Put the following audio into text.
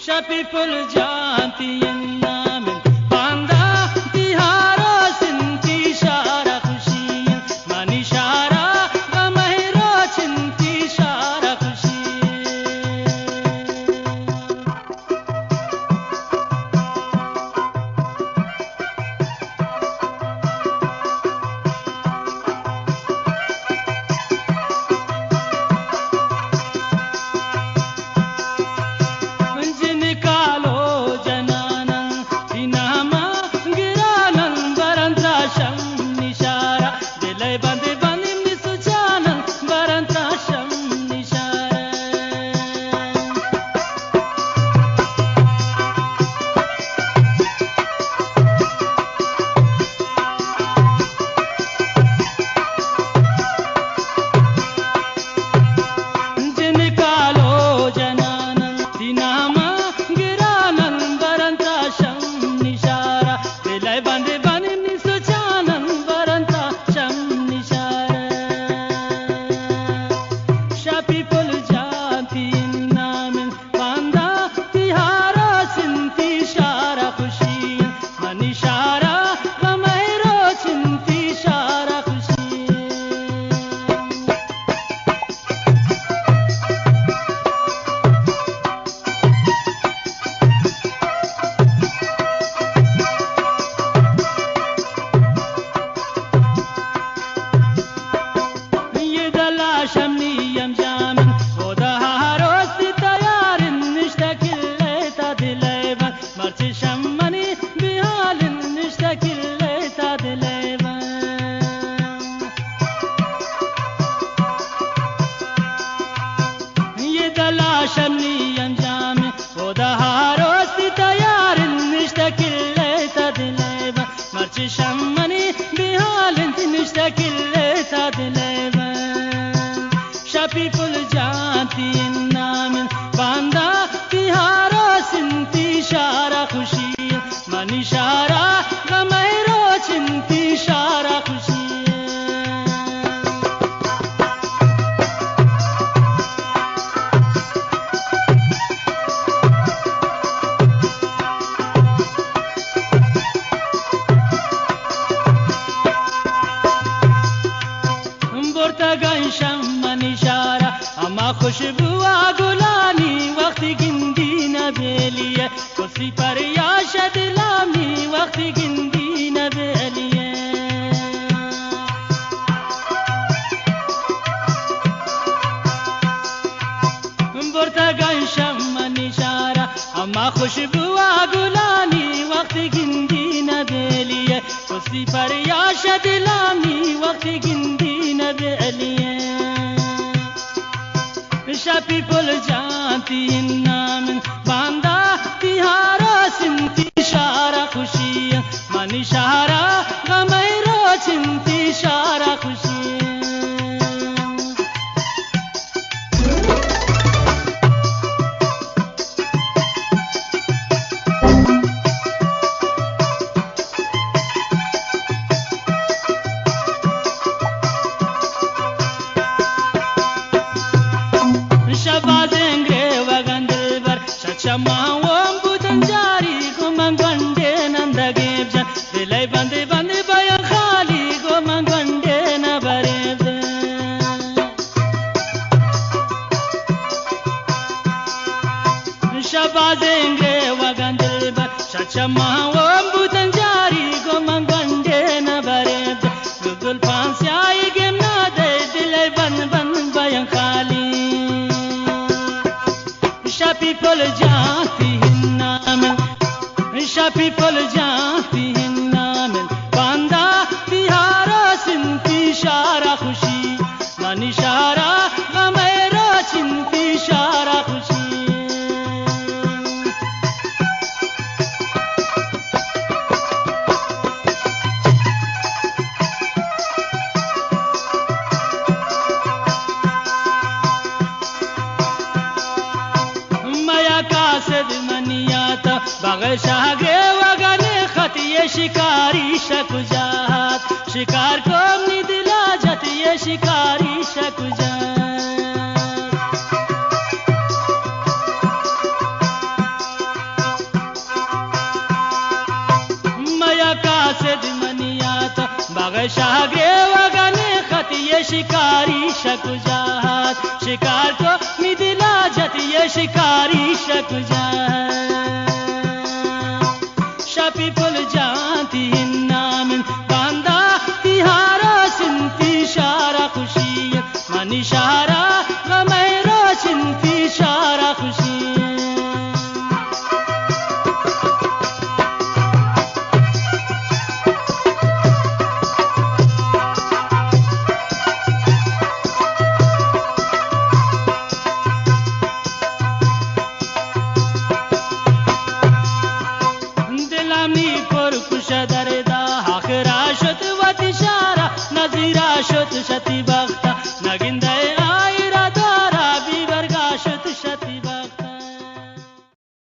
Shapi pul janti namen banda tihara sinti shara khushi mani shara gamahira chinti shara khushi People janti namen banda tihara sinti shara khushi mani shara gamahira chinti shara khushi खुशबू गुलानी वक्त गिंदी न बेलिए कुर्सी पर याशद लामी वक्त गिंदी न बेलिए बुरता गंशम निशारा अम्मा खुशबू गुलानी वक्त गिंदी न बेलिए कुर्सी पर याशद लामी वक्त गिंदी न बेलिए Shapi pul janti namen banda tihara sinti shara khushi mani shara gamahira chinti shara khushi Chama wambu tanjari go mangande na bare gul pansi ay gemna de dile ban ban bayan khali shapi pol janti namen shapi pol janti namen banda tihara sinti shara khushi mani shara gamahira chinti shara khushi शागे वगने खतिये शिकारी शकुजात शिकार को निदिला जतिये शिकारी शकुजात شاگرے وگانے خط یہ شکاری شکجات شکار کو میدلا جت یہ شکاری شکجات شپی پل جانتی نام باندہ تیہارا سنتی شارا خوشی منی شارا غمیرا سنتی شارا خوشی شت وتی شارا نظیرا شت شتی بخت